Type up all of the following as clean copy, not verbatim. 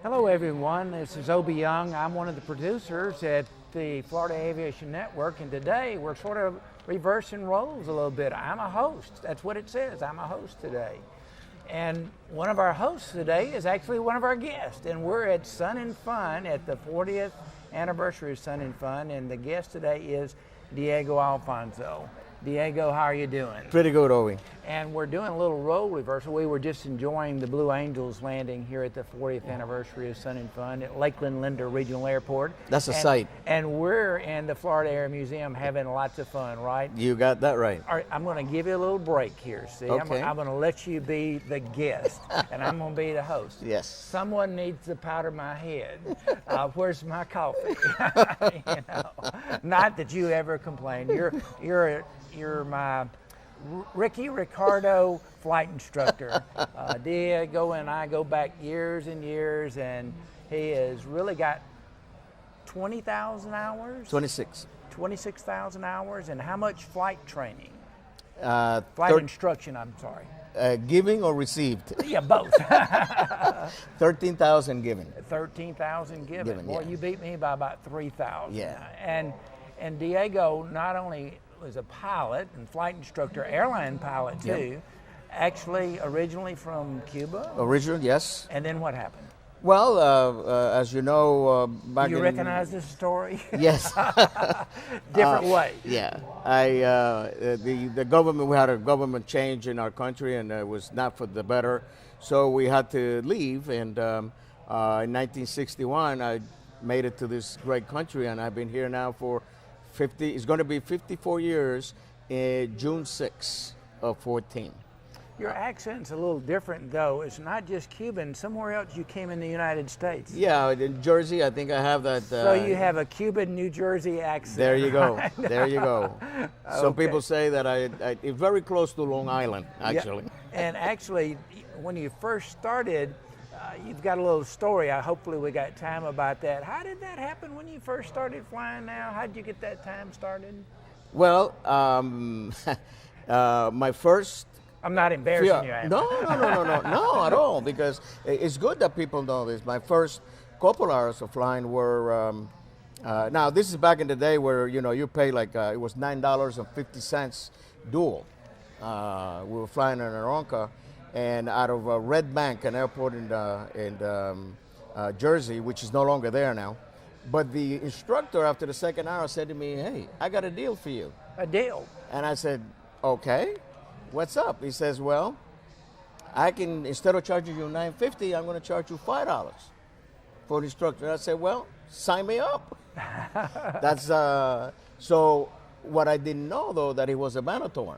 Hello everyone, this is Obi Young. I'm one of the producers at the Florida Aviation Network, and today we're sort of reversing roles a little bit. I'm a host, that's what it says, I'm a host today. And one of our hosts today is actually one of our guests, and we're at Sun and Fun at the 40th anniversary of Sun and Fun, and the guest today is Diego Alfonso. Diego, how are you doing? Pretty good, Obi. And we're doing a little role reversal. We were just enjoying the Blue Angels landing here at the 40th anniversary of Sun and Fun at Lakeland Regional Airport. That's a sight. And we're in the Florida Air Museum having lots of fun, right? You got that right. All right, I'm going to give you a little break here. See, okay. I'm going to let you be the guest, and I'm going to be the host. Yes. Someone needs to powder my head. Where's my coffee? You know, not that you ever complain. You're my Ricky Ricardo flight instructor. Diego and I go back years and years, and he has really got 20,000 hours? 26. 26,000 hours, and how much flight training? Flight Instruction, I'm sorry. Giving or received? Yeah, both. 13,000 given. 13,000 given. Boy, yeah. you beat me by about 3,000. Yeah. And Diego not only was a pilot and flight instructor, airline pilot too, Yep. actually originally from Cuba. Original, yes. And then what happened? Well, as you know, back You recognize this story? Yes. Different way. Yeah. The government, we had a government change in our country, and it was not for the better. So we had to leave, and in 1961, I made it to this great country, and I've been here now for it's going to be 54 years in June 6 of 14. Your accent's a little different, though. It's not just Cuban. Somewhere else you came in the United States. Yeah, in Jersey, I think I have that. So you have a Cuban, New Jersey accent. There you go. Right? There you go. Some Okay. people say that it's very close to Long Island, actually. Yeah. And actually, when you first started, you've got a little story. Hopefully we got time about that. How did that happen when you first started flying now? How did you get that time started? Well, my first... I'm not embarrassing you. No, at all, because it's good that people know this. My first couple hours of flying were... now, this is back in the day where, you pay like, it was $9.50 dual. We were flying in Aronca, and out of Red Bank, an airport in Jersey, which is no longer there now. But the instructor, after the second hour, said to me, "Hey, I got a deal for you." A deal? And I said, "Okay, what's up?" He says, "Well, I can, instead of charging you $9.50, I'm going to charge you $5 for the instructor." And I said, "Well, sign me up." That's so. What I didn't know, though, that he was a Manitoan.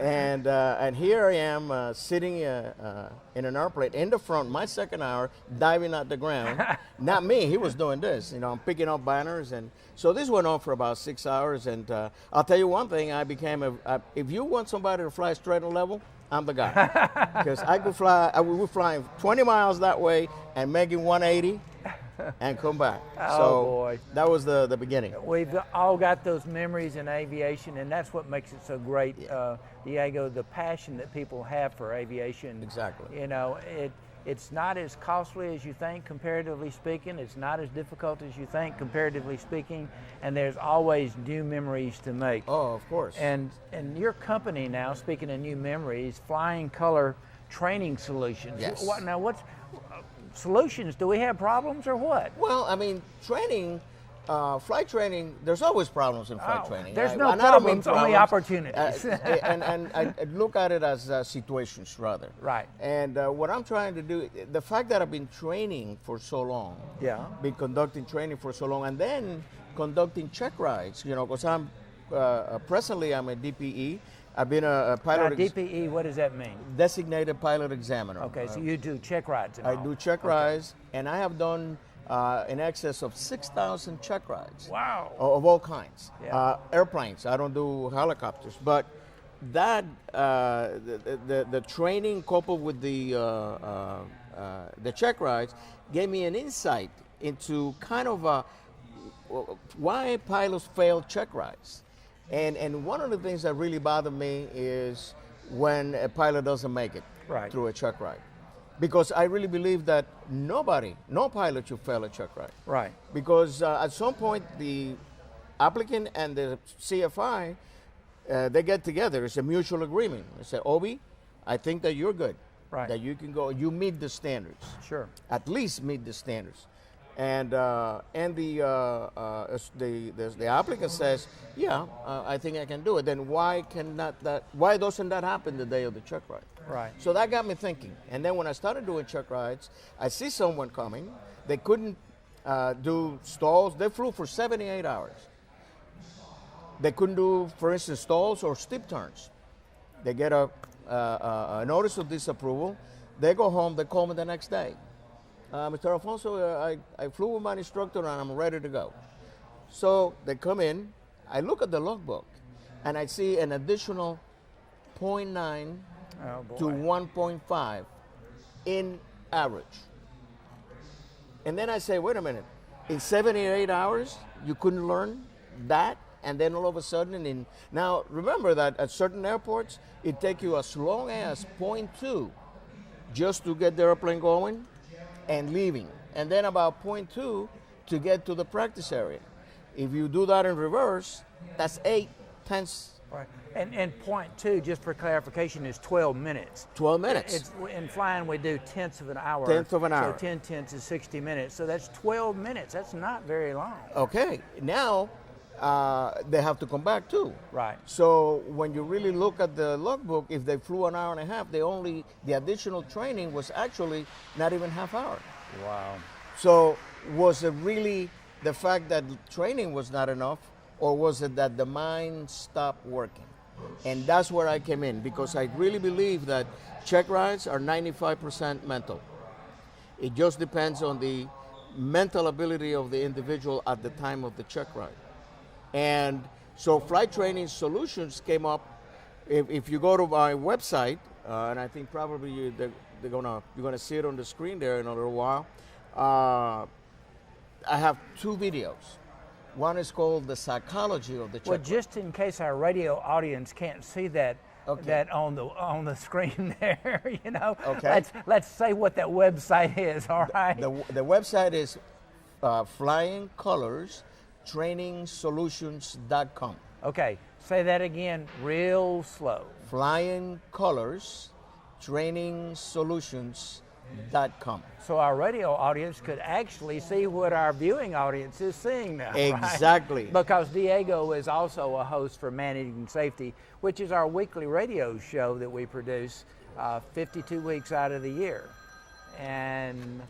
And here I am sitting in an airplane in the front, my second hour, diving at the ground. Not me, he was doing this. I'm picking up banners. And so this went on for about 6 hours. And I'll tell you one thing, I became if you want somebody to fly straight and level, I'm the guy. Because I could fly, we were flying 20 miles that way and making 180. And come back. Oh, so boy. That was the beginning. We've all got those memories in aviation, and that's what makes it so great, Diego, the passion that people have for aviation. Exactly. It's not as costly as you think, comparatively speaking. It's not as difficult as you think, comparatively speaking, and there's always new memories to make. Oh, of course. And your company now, speaking of new memories, Flying Color Training Solutions. Yes. What's solutions? Do we have problems or what? Well, I mean, training, flight training, there's always problems in flight training. There's no problems, only opportunities. and I look at it as situations, rather. Right. And what I'm trying to do, the fact that I've been training for so long, been conducting training for so long, and then conducting check rides, because I'm presently I'm a DPE. I've been a Now, pilot DPE, what does that mean? designated pilot examiner. Okay, so you do check rides and I all. do check rides, and I have done in excess of 6,000 check rides. Wow. Of all kinds. Yeah. Airplanes. I don't do helicopters, but that the training coupled with the check rides gave me an insight into kind of why pilots fail check rides. And one of the things that really bothered me is when a pilot doesn't make it Right. through a check ride. Because I really believe that no pilot should fail a check ride. Right. Because at some point, the applicant and the CFI, they get together. It's a mutual agreement. They say, Obi, I think that you're good. Right. That you can go, you meet the standards. Sure. At least meet the standards. And the applicant says, yeah, I think I can do it. Then why doesn't that happen the day of the check ride? Right. So that got me thinking. And then when I started doing check rides, I see someone coming. They couldn't do stalls. They flew for 78 hours. They couldn't do, for instance, stalls or steep turns. They get a notice of disapproval. They go home. They call me the next day. Mr. Alfonso, I flew with my instructor and I'm ready to go. So they come in, I look at the logbook, and I see an additional 0.9 to 1.5 in average. And then I say, wait a minute, in 78 hours, you couldn't learn that? And then all of a sudden, now remember that at certain airports, it takes you as long as 0.2 just to get the airplane going and leaving, and then about 0.2 to get to the practice area. If you do that in reverse, that's 8 tenths. Right. And point two, just for clarification, is 12 minutes. 12 minutes. It's, in flying, we do tenths of an hour. Tenth of an hour. So 10 tenths is 60 minutes. So that's 12 minutes. That's not very long. Okay, now they have to come back too. Right. So when you really look at the logbook, if they flew an hour and a half, the additional training was actually not even half hour. Wow. So was it really the fact that training was not enough, or was it that the mind stopped working? And that's where I came in, because I really believe that check rides are 95% mental. It just depends on the mental ability of the individual at the time of the check ride. And so Flight Training Solutions came up. If you go to my website, and I think probably you're gonna see it on the screen there in a little while. I have 2 videos. One is called The Psychology of the Check Well, Ride. just in case our radio audience can't see that, Okay. that on the screen there, Okay. let's say what that website is. All right. The website is Flying Colors trainingsolutions.com. Okay, say that again real slow. Flying Colors trainingsolutions.com. So our radio audience could actually see what our viewing audience is seeing now. Exactly. Right? Because Diego is also a host for Managing Safety, which is our weekly radio show that we produce 52 weeks out of the year. And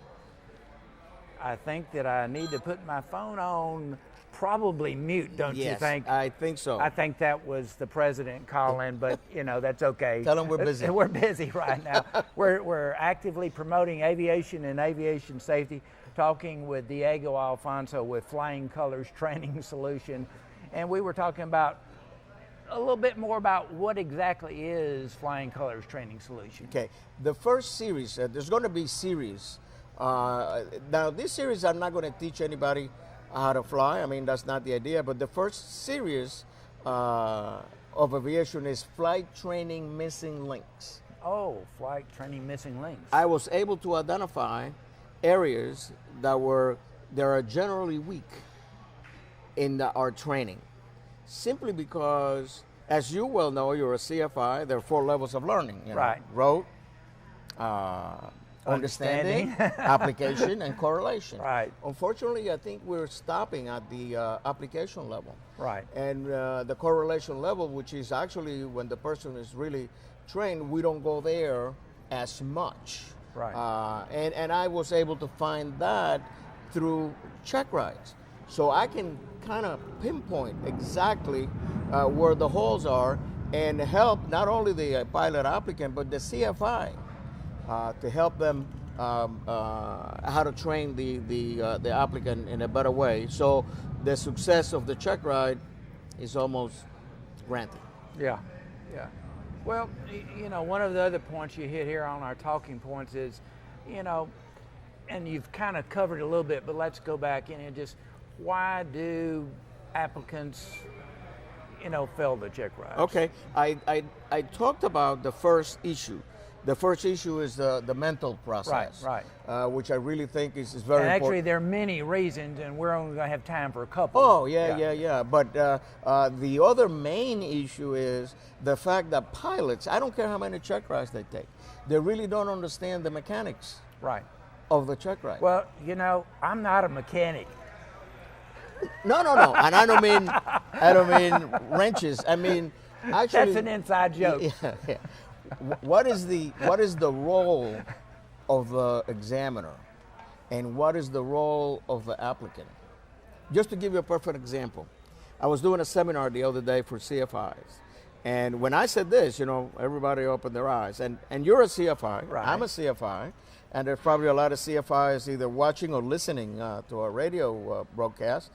I think that I need to put my phone on probably mute, don't you think? Yes, I think so. I think that was the president calling, but that's okay. Tell him we're busy. We're busy right now. We're actively promoting aviation and aviation safety, talking with Diego Alfonso with Flying Colors Training Solution, and we were talking about a little bit more about what exactly is Flying Colors Training Solution. Okay, the first series, there's going to be series. Now, this series, I'm not going to teach anybody how to fly. I mean, that's not the idea. But the first series of aviation is Flight Training Missing Links. Oh, Flight Training Missing Links. I was able to identify areas that are generally weak in our training, simply because, as you well know, you're a CFI. There are 4 levels of learning. Right. Rote, understanding, application, and correlation. Right. Unfortunately, I think we're stopping at the application level. Right. And the correlation level, which is actually when the person is really trained, we don't go there as much. Right. And I was able to find that through check rides. So I can kind of pinpoint exactly where the holes are and help not only the pilot applicant but the CFI to help them how to train the applicant in a better way. So the success of the check ride is almost granted. Yeah, yeah. Well, you know, one of the other points you hit here on our talking points is, you know, and you've kind of covered it a little bit, but let's go back in and just, why do applicants, you know, fail the check rides? Okay, I talked about the first issue. The first issue is the mental process, right. Which I really think is very and actually, important. there are many reasons, and we're only going to have time for a couple. Oh, yeah. But the other main issue is the fact that pilots, I don't care how many check rides they take, they really don't understand the mechanics Right. of the check ride. Well, you know, I'm not a mechanic. No. And I don't mean wrenches. I mean, actually. That's an inside joke. Yeah. What is the role of the examiner, and what is the role of the applicant? Just to give you a perfect example, I was doing a seminar the other day for CFIs, and when I said this, you know, everybody opened their eyes. And you're a CFI, Right. I'm a CFI, and there's probably a lot of CFIs either watching or listening to a radio broadcast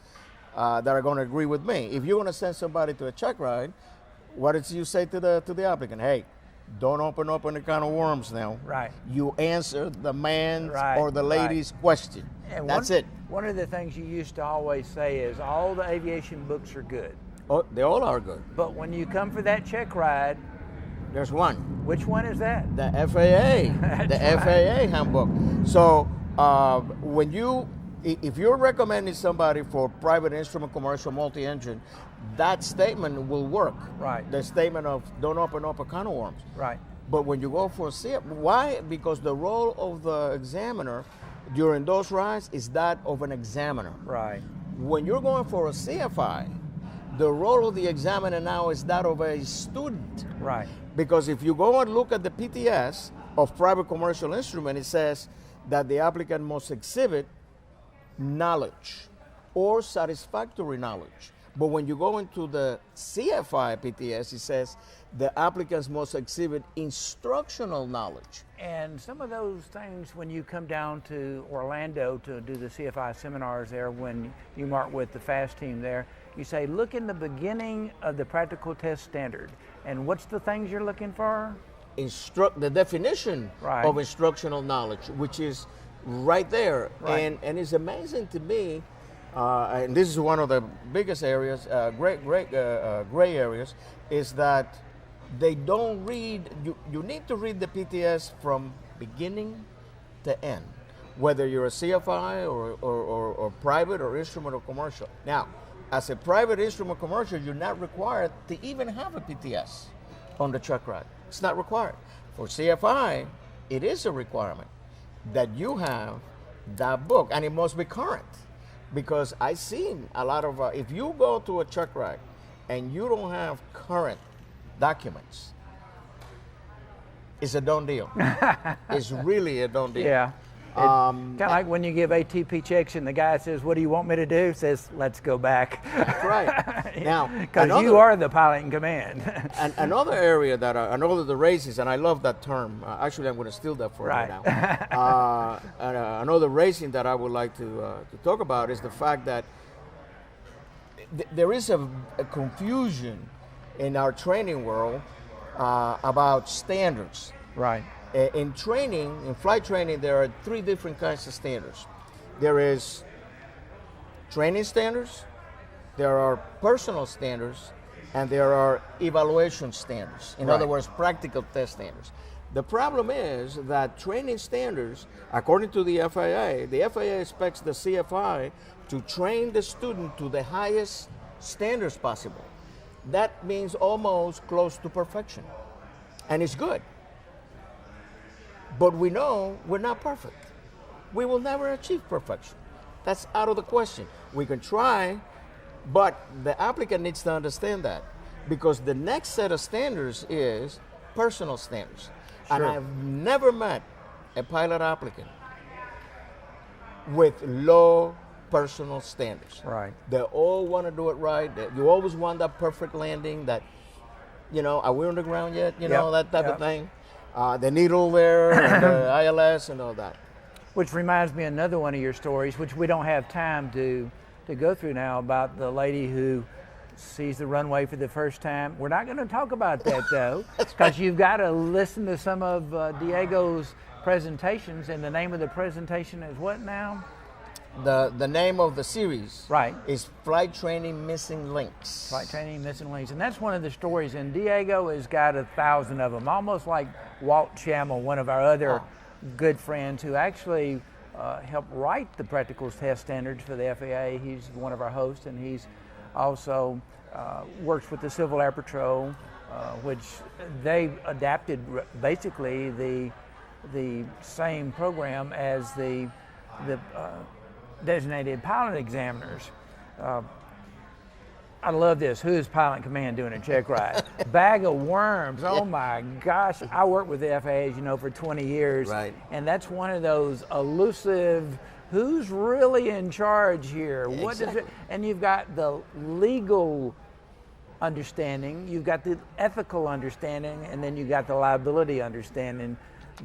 that are going to agree with me. If you're going to send somebody to a check ride, what did you say to the applicant? Hey, don't open up any kind of worms now. Right. You answer the man's Right, or the lady's question. And That's it. One of the things you used to always say is all the aviation books are good, Oh, they all are good. but when you come for that check ride, There's one, which one is that? the FAA, the That's FAA handbook. So if you're recommending somebody for private instrument commercial multi-engine, that statement will work. Right. The statement of don't open up a can of worms. Right. But when you go for a CF, why? Because the role of the examiner during those rides is that of an examiner. Right. When you're going for a CFI, the role of the examiner now is that of a student. Right. Because if you go and look at the PTS of private commercial instrument, it says that the applicant must exhibit knowledge or satisfactory knowledge. But when you go into the CFI PTS, it says the applicants must exhibit instructional knowledge. And some of those things, when you come down to Orlando to do the CFI seminars there, when you mark with the FAST team there, you say, look in the beginning of the practical test standard. And what's the things you're looking for? The definition Right. of instructional knowledge, which is right there. Right. And it's amazing to me, and this is one of the biggest areas, gray areas, is that they don't read. You need to read the PTS from beginning to end, whether you're a CFI or private or instrument or commercial. Now, as a private instrument commercial, you're not required to even have a PTS on the check ride. It's not required. For CFI, it is a requirement that you have that book, and it must be current. Because I've seen a lot of, if you go to a check ride and you don't have current documents, it's a done deal. It's really a done deal. Yeah. Kind of like when you give ATP checks and the guy says, what do you want me to do? Says, let's go back. That's right. Now, Because you are the pilot in command. and another area that I know the races, and I love that term. Actually, I'm going to steal that for Right. you now. Another racing that I would like to talk about is the fact that there is a confusion in our training world about standards. Right. In training, in flight training, there are three different kinds of standards. There is training standards, there are personal standards, and there are evaluation standards. In other Right. words, practical test standards. The problem is that training standards, according to the FAA expects the CFI to train the student to the highest standards possible. That means almost close to perfection. And it's good. But we know we're not perfect. We will never achieve perfection. That's out of the question. We can try, but the applicant needs to understand that, because the next set of standards is personal standards. And Sure. I've never met a pilot applicant with low personal standards. Right. They all want to do it right. You always want that perfect landing, that are we on the ground yet? Yep, That type yep. of thing. The needle there, and the ILS and all that. Which reminds me of another one of your stories, which we don't have time to go through now, about the lady who sees the runway for the first time. We're not going to talk about that though, because you've got to listen to some of Diego's presentations, and the name of the presentation is what now? The name of the series Right. is Flight Training Missing Links. Flight Training Missing Links, and that's one of the stories, and Diego has got 1,000 of them, almost like Walt Chamel, one of our other good friends who actually helped write the practical test standards for the FAA. He's one of our hosts, and he's also works with the Civil Air Patrol, which they adapted basically the same program as the designated pilot examiners. I love this. Who is pilot in command doing a check ride? Bag of worms. Oh my gosh. I worked with the FAA, as you know, for 20 years. Right. And that's one of those elusive, who's really in charge here? What does it? And you've got the legal understanding, you've got the ethical understanding, and then you've got the liability understanding.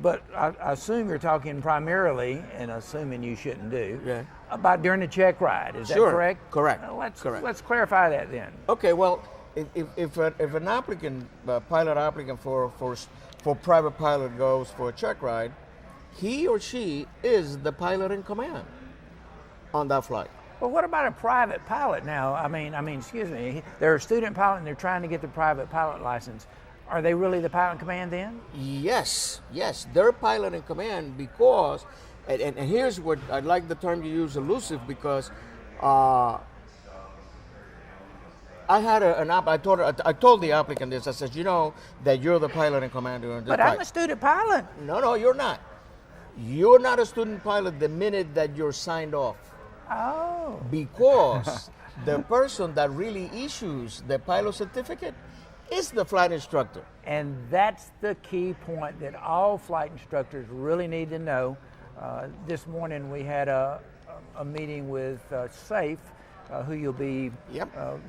But I assume you're talking primarily, and assuming you shouldn't do, about during the check ride. Is that correct? Correct. Correct. Let's clarify that then. Okay. Well, if an applicant, pilot applicant for private pilot goes for a check ride, he or she is the pilot in command on that flight. Well, what about a private pilot now? I mean, excuse me. They're a student pilot and they're trying to get the private pilot license. Are they really the pilot in command then? Yes, they're pilot in command because, and here's what I like the term you use, elusive, because I had I told the applicant this. I said, that you're the pilot in command during this But flight. I'm a student pilot. No, you're not. You're not a student pilot the minute that you're signed off. Oh. Because the person that really issues the pilot certificate is the flight instructor. And that's the key point that all flight instructors really need to know. This morning we had a meeting with SAFE, who you'll be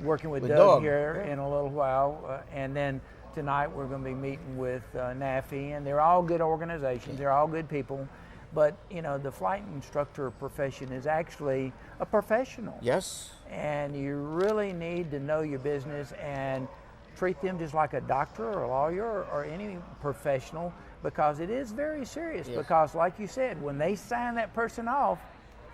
working with Doug here in a little while. And then tonight we're going to be meeting with NAFI, and they're all good organizations, they're all good people. But, the flight instructor profession is actually a professional. Yes. And you really need to know your business and treat them just like a doctor or a lawyer or any professional, because it is very serious. Yes. Because like you said, when they sign that person off,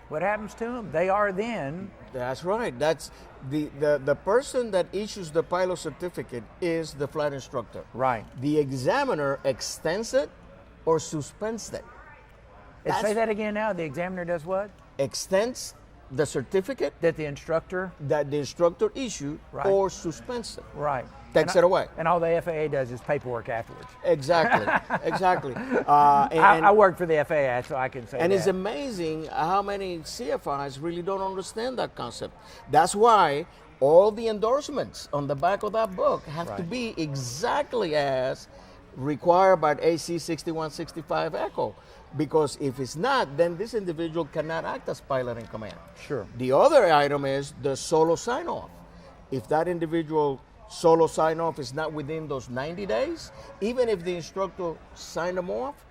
what happens to them? They are then. That's right. That's the person that issues the pilot certificate is the flight instructor. Right. The examiner extends it or suspends it. Say that again now. The examiner does what? Extends the certificate that the instructor issued or suspends it. Right. Takes it away. And all the FAA does is paperwork afterwards. Exactly. I work for the FAA, so I can say that. And it's amazing how many CFIs really don't understand that concept. That's why all the endorsements on the back of that book have to be exactly as required by AC 6165 ECHO. Because if it's not, then this individual cannot act as pilot in command. Sure. The other item is the solo sign-off. If that individual solo sign-off is not within those 90 days, even if the instructor signed them off,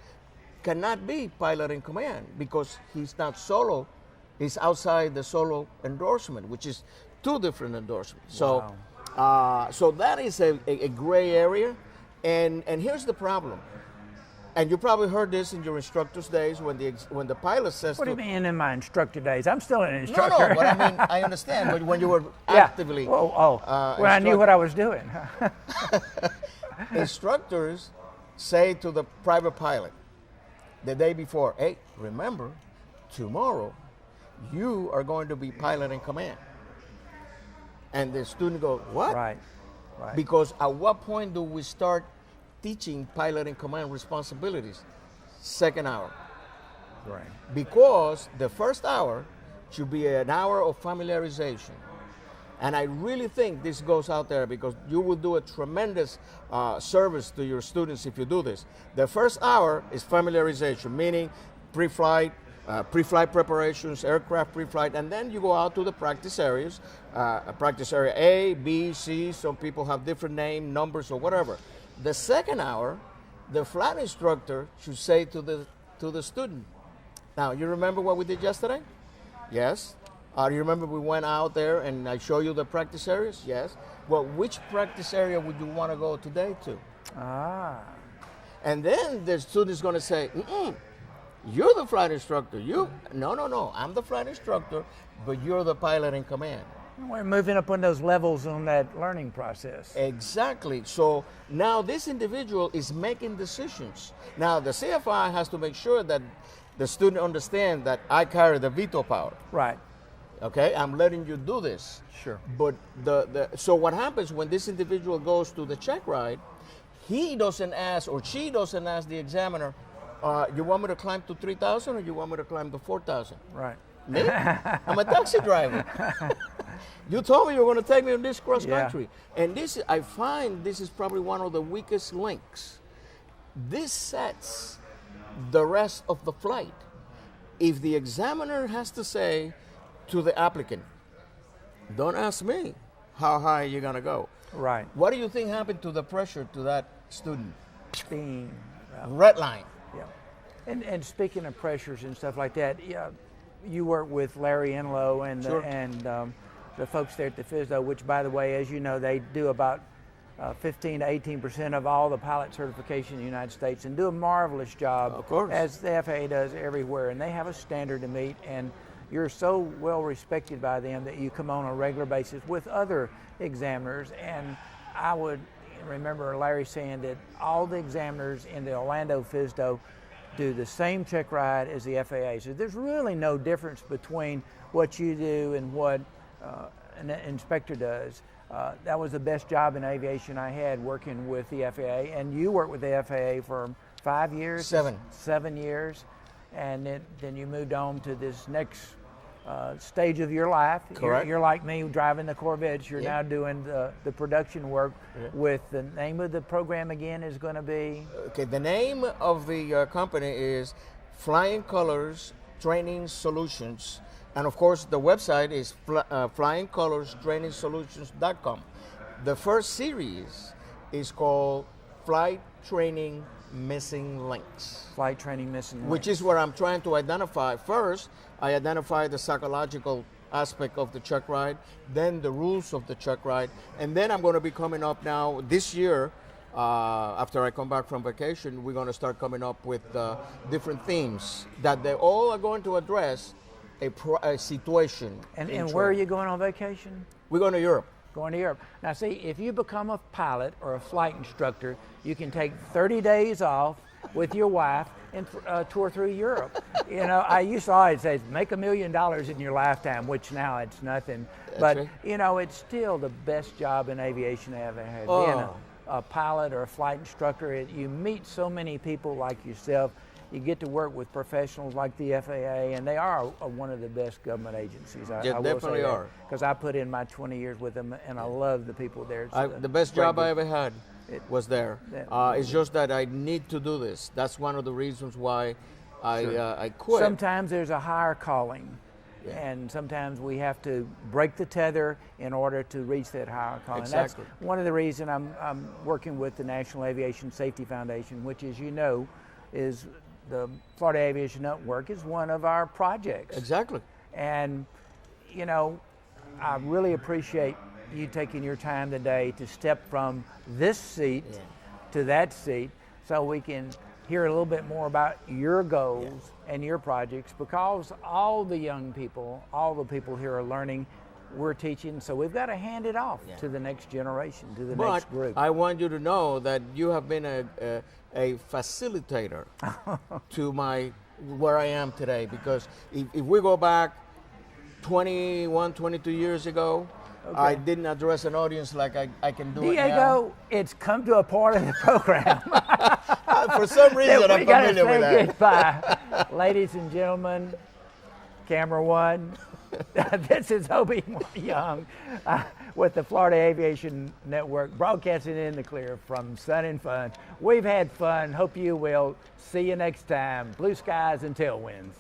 cannot be pilot in command because he's not solo. He's outside the solo endorsement, which is two different endorsements. Wow. So that is a gray area. And here's the problem. And you probably heard this in your instructor's days when the pilot says. What do you mean in my instructor days? I'm still an instructor. No, but I mean, I understand. But when you were actively, when I knew what I was doing. Instructors say to the private pilot the day before, "Hey, remember, tomorrow you are going to be pilot in command." And the student goes, "What?" Right. Because at what point do we start teaching pilot in command responsibilities? Second hour. Right. Because the first hour should be an hour of familiarization. And I really think this goes out there because you will do a tremendous service to your students if you do this. The first hour is familiarization, meaning pre-flight, pre-flight preparations, aircraft pre-flight, and then you go out to the practice areas, practice area A, B, C. Some people have different name, numbers, or whatever. The second hour, the flight instructor should say to the student, now, you remember what we did yesterday? Yes. You remember we went out there and I show you the practice areas? Yes. Well, which practice area would you want to go today to? Ah. And then the student is going to say, you're the flight instructor. No, I'm the flight instructor, but you're the pilot in command. We're moving up on those levels on that learning process. Exactly. So now this individual is making decisions. Now the CFI has to make sure that the student understands that I carry the veto power. Right. Okay, I'm letting you do this. Sure. But so what happens when this individual goes to the check ride, he doesn't ask or she doesn't ask the examiner, you want me to climb to 3,000 or you want me to climb to 4,000? Right. Me? I'm a taxi driver. You told me you were going to take me on this cross country. And I find this is probably one of the weakest links. This sets the rest of the flight. If the examiner has to say to the applicant, don't ask me how high you're going to go. Right. What do you think happened to the pressure to that student? Bing. Red line. Yeah. And speaking of pressures and stuff like that, you work with Larry Enlow and the folks there at the FSDO, which, by the way, as you know, they do about 15 to 18% of all the pilot certification in the United States and do a marvelous job, of course, as the FAA does everywhere. And they have a standard to meet, and you're so well respected by them that you come on a regular basis with other examiners. And I would remember Larry saying that all the examiners in the Orlando FSDO do the same check ride as the FAA. So there's really no difference between what you do and what an inspector does. That was the best job in aviation I had, working with the FAA. And you worked with the FAA for 5 years? 7 years. And then you moved on to this next stage of your life. Correct. You're like me, driving the Corvettes. You're now doing the production work with the name of the program again is going to be? Okay, the name of the company is Flying Colors Training Solutions. And of course, the website is flyingcolorstrainingsolutions.com. The first series is called Flight Training Missing Links. Flight Training Missing Links. Which is where I'm trying to identify. First, I identify the psychological aspect of the check ride, then the rules of the check ride, and then I'm going to be coming up now this year, after I come back from vacation, we're going to start coming up with different themes that they all are going to address a situation. And where are you going on vacation? We're going to Europe. Going to Europe. Now see, if you become a pilot or a flight instructor, you can take 30 days off with your wife and tour through Europe. You know, I used to always say, make $1 million in your lifetime, which now it's nothing. But, you know, it's still the best job in aviation I ever had. Being a pilot or a flight instructor, you meet so many people like yourself. You get to work with professionals like the FAA, and they are one of the best government agencies. I definitely are. Because I put in my 20 years with them, and I love the people there. The best job I ever had was there. It's just that I need to do this. That's one of the reasons why I quit. Sometimes there's a higher calling, and sometimes we have to break the tether in order to reach that higher calling. Exactly. That's one of the reasons I'm working with the National Aviation Safety Foundation, which, as you know, is the Florida Aviation Network is one of our projects. Exactly. And, you know, I really appreciate you taking your time today to step from this seat to that seat so we can hear a little bit more about your goals and your projects, because all the young people, all the people here are learning, we're teaching, so we've got to hand it off to the next generation, to the next group. I want you to know that you have been a facilitator to where I am today, because if we go back 21, 22 years ago, I didn't address an audience like I can do it now. Diego, it's come to a part of the program. For some reason, I'm familiar with that. Goodbye. Ladies and gentlemen, camera one. This is Obi Young with the Florida Aviation Network, broadcasting in the clear from Sun and Fun. We've had fun. Hope you will. See you next time. Blue skies and tailwinds.